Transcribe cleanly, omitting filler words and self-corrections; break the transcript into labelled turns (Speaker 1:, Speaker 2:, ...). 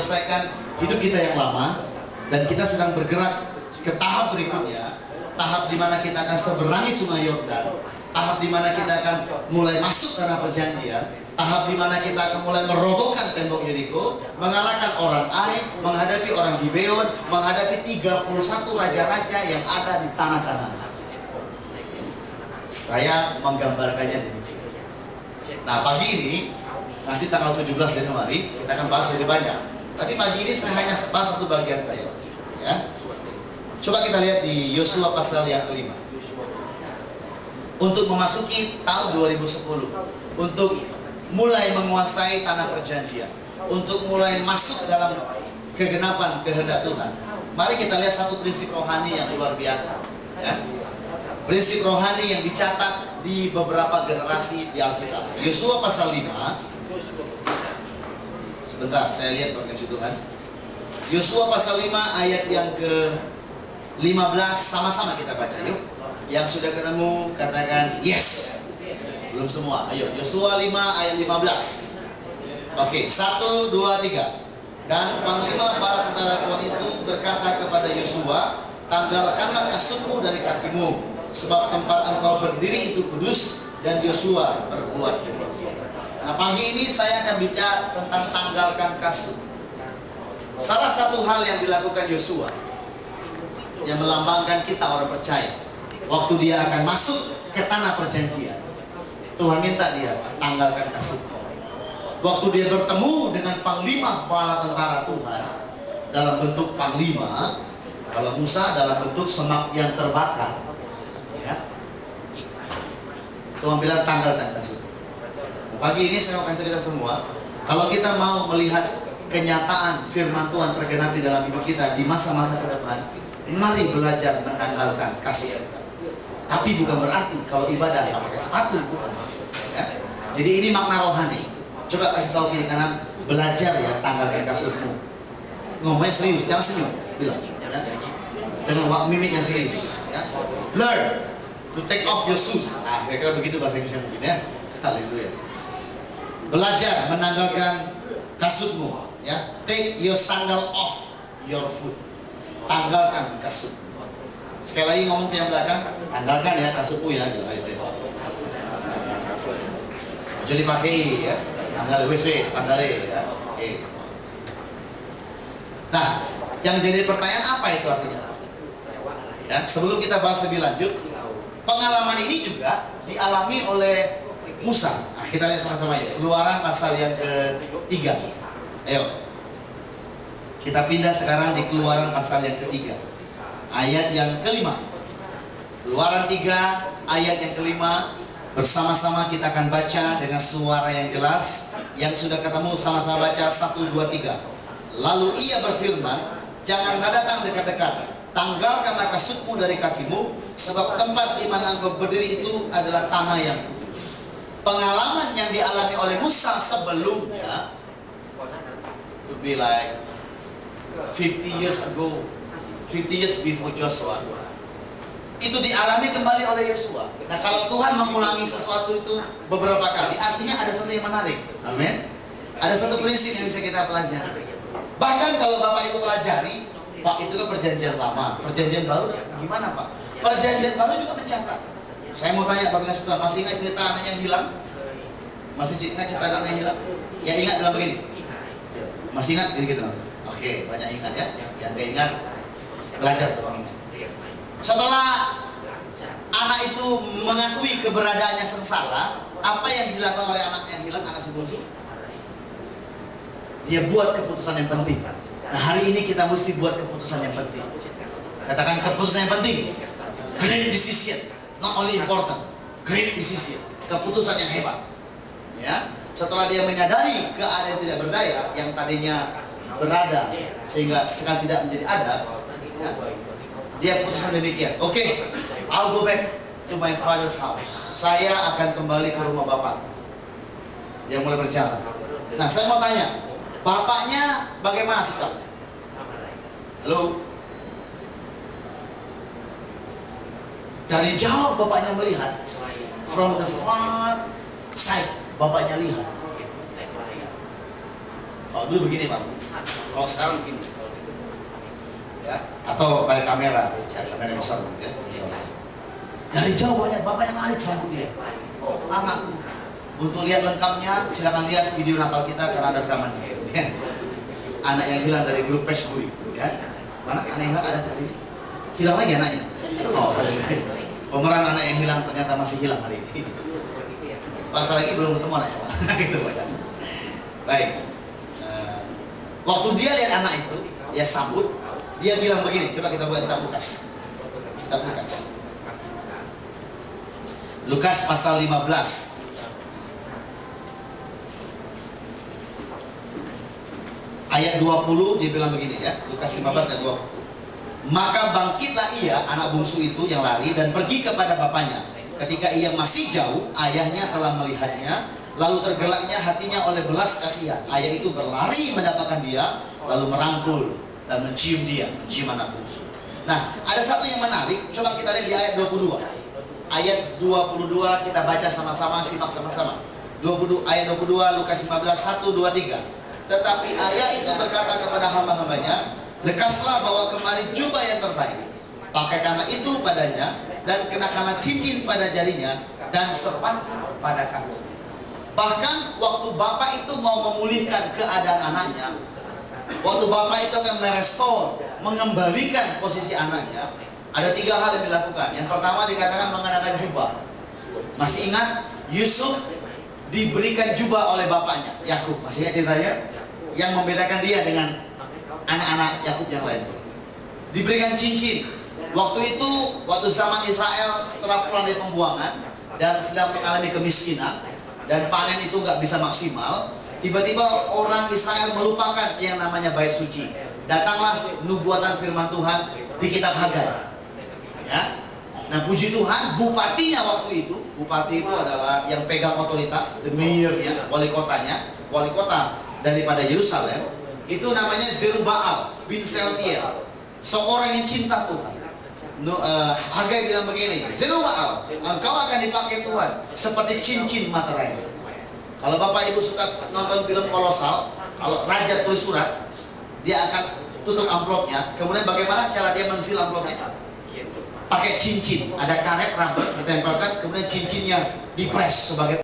Speaker 1: menyelesaikan hidup kita yang lama, dan kita sedang bergerak ke tahap berikutnya, tahap di mana kita akan seberangi sungai Yordan, tahap di mana kita akan mulai masuk tanah perjanjian, tahap di mana kita akan mulai merobohkan tembok Yeriko, mengalahkan orang Ai, menghadapi orang Gibeon, menghadapi 31 raja-raja yang ada di tanah Kanaan. Saya menggambarkannya demikian. Nah, pagi ini, nanti tanggal 17 Januari, kita akan bahas lebih banyak. Tapi pagi ini saya hanya bahas satu bagian saya. Ya. Coba kita lihat di Yosua pasal yang kelima. Untuk memasuki tahun 2010, untuk mulai menguasai tanah perjanjian, untuk mulai masuk dalam kegenapan kehendak Tuhan, mari kita lihat satu prinsip rohani yang luar biasa. Ya. Prinsip rohani yang dicatat di beberapa generasi di Alkitab. Yosua pasal 5. Sebentar, saya lihat bagian Tuhan. Yosua pasal 5 ayat yang ke-15, sama-sama kita baca yuk. Yang sudah ketemu katakan yes. Belum semua. Ayo, Yosua 5 ayat 15. Oke, 1, 2, 3. Dan panglima para tentara Tuhan itu berkata kepada Yosua, tanggalkanlah kasutmu dari kakimu, sebab tempat engkau berdiri itu kudus. Dan Yosua berbuat demikian. Nah, pagi ini saya akan bicara tentang tanggalkan kasut. Salah satu hal yang dilakukan Yosua yang melambangkan kita orang percaya, waktu dia akan masuk ke tanah perjanjian, Tuhan minta dia tanggalkan kasut. Waktu dia bertemu dengan panglima kepala tentara Tuhan dalam bentuk panglima, kalau Musa dalam bentuk semak yang terbakar, ya, Tuhan bilang tanggalkan kasut. Pagi ini saya mau kasih kita semua, kalau kita mau melihat kenyataan firman Tuhan tergenapi dalam hidup kita di masa-masa ke depan, mari belajar menanggalkan kasut kita. Tapi bukan berarti kalau ibadah nggak pakai sepatu, bukan. Ya? Jadi ini makna rohani. Coba kasih tahu kiri kanan, belajar ya tanggalkan kasutmu. Ngomongnya serius, jangan senyum. Bilang, ya? Dengan mimik yang serius. Ya? Learn to take off your shoes. Nah, kira-kira begitu bahasa Inggrisnya mungkin ya. Haleluya. Belajar menanggalkan kasutmu. Ya, take your sandal off your foot. Tanggalkan kasut. Sekali lagi ngomong ke yang belakang, tanggalkan ya kasutmu ya. Jadi pakai ya, tanggal wes tanggal ya. Oke. Nah, yang jadi pertanyaan apa itu artinya? Ya, sebelum kita bahas lebih lanjut, pengalaman ini juga dialami oleh Musa. Nah, kita lihat sama-sama ya. Keluaran pasal yang ke-3. Ayo. Kita pindah sekarang di Keluaran pasal yang ke-3. Ayat yang ke-5. Keluaran 3 ayat yang ke-5. Bersama-sama kita akan baca dengan suara yang jelas. Yang sudah ketemu sama-sama baca 1, 2, 3. Lalu ia berfirman, janganlah datang dekat-dekat. Tanggalkanlah kasutmu dari kakimu, sebab tempat di mana engkau berdiri itu adalah tanah yang kudus. Pengalaman yang dialami oleh Musa sebelumnya, could be like 50 years ago, 50 years before Joshua, itu dialami kembali oleh Yosua. Nah, kalau Tuhan mengulangi sesuatu itu beberapa kali, artinya ada satu yang menarik. Amin. Ada satu prinsip yang bisa kita pelajari. Bahkan kalau Bapak Ibu pelajari, Pak, itu kan perjanjian lama, perjanjian baru gimana Pak? Perjanjian baru juga mencatat. Saya mau tanya Bapak Ibu, masih ingat cerita anaknya yang hilang? Masih ingat cerita anaknya yang hilang? Ya ingat dalam begini. Masih ingat gitu? Oke, banyak ingat ya. Yang gak ingat, belajar tolong ingat. Setelah anak itu mengakui keberadaannya sengsara, apa yang dilakukan oleh anak yang hilang, anak si bungsu? Dia buat keputusan yang penting. Nah, hari ini kita mesti buat keputusan yang penting. Katakan keputusan yang penting. Great decision, not only important, great decision. Keputusan yang hebat. Ya, setelah dia menyadari keadaan yang tidak berdaya, yang tadinya berada sehingga sekarang tidak menjadi ada, ya, dia putuskan demikian. Oke, I'll go back to my father's house. Saya akan kembali ke rumah bapak. Dia mulai berjalan. Nah, saya mau tanya, bapaknya bagaimana sikapnya? Halo? Dari jauh bapaknya melihat, from the far side, bapaknya lihat. Kalau dulu begini Pak, kalau sekarang begini. Ya, atau pakai kamera besar gitu ya. Dari jauh banyak bapak yang lari sambut dia. Oh, anak. Untuk lihat lengkapnya, silakan lihat video Natal kita karena ada rekamannya. Ya. Anak yang hilang dari grup Facebook, ya. Mana anak yang hilang ada hari ini? Hilang lagi anaknya. Oh, pemeran anak yang hilang ternyata masih hilang hari ini. Pas lagi belum ketemu anaknya, Pak. Gitu, Pak. Baik. Waktu dia lihat anak itu, dia sambut, dia bilang begini. Coba kita buat kitab Lukas. Kitab Lukas. Lukas pasal 15. Ayat 20 dia bilang begini ya, Lukas 15 ayat 20. Maka bangkitlah ia, anak bungsu itu yang lari, dan pergi kepada bapaknya. Ketika ia masih jauh, ayahnya telah melihatnya, lalu tergeraknya hatinya oleh belas kasihan. Ayah itu berlari mendapatkan dia, lalu merangkul dan mencium dia, mencium anak bungsu. Nah, ada satu yang menarik, coba kita lihat di ayat 22. Ayat 22 kita baca sama-sama, simak sama-sama. 22 ayat 22 Lukas 15 1 2 3. Tetapi ayah itu berkata kepada hamba-hambanya, lekaslah bawa kemari jubah yang terbaik, pakaikanlah itu padanya, dan kenakanlah cincin pada jarinya, dan sepatu pada kaki. Bahkan waktu bapak itu mau memulihkan keadaan anaknya, waktu bapak itu akan merestore, mengembalikan posisi anaknya, ada 3 hal yang dilakukan. Yang pertama dikatakan mengenakan jubah. Masih ingat Yusuf diberikan jubah oleh bapaknya Yakub, masih ingat ceritanya? Yang membedakan dia dengan anak-anak Yakub yang lain. Diberikan cincin. Waktu itu, waktu zaman Israel setelah pulang dari pembuangan dan sedang mengalami kemiskinan dan panen itu nggak bisa maksimal, tiba-tiba orang Israel melupakan yang namanya bait suci. Datanglah nubuatan firman Tuhan di kitab Hagai. Ya. Nah, puji Tuhan, bupatinya waktu itu, bupati itu adalah yang pegang otoritas, the mayor-nya, wali kotanya, wali kota daripada Yerusalem, itu namanya Zerubbabel bin Shealtiel, seorang yang cinta Tuhan. Hagai bilang begini, Zerubbabel, engkau akan dipakai Tuhan seperti cincin materai. Kalau Bapak Ibu suka nonton film Kolosal, kalau raja tulis surat, dia akan tutup amplopnya, kemudian bagaimana cara dia mensil amplopnya? Pakai cincin, ada karet rambut ditempelkan, kemudian cincinnya dipres sebagai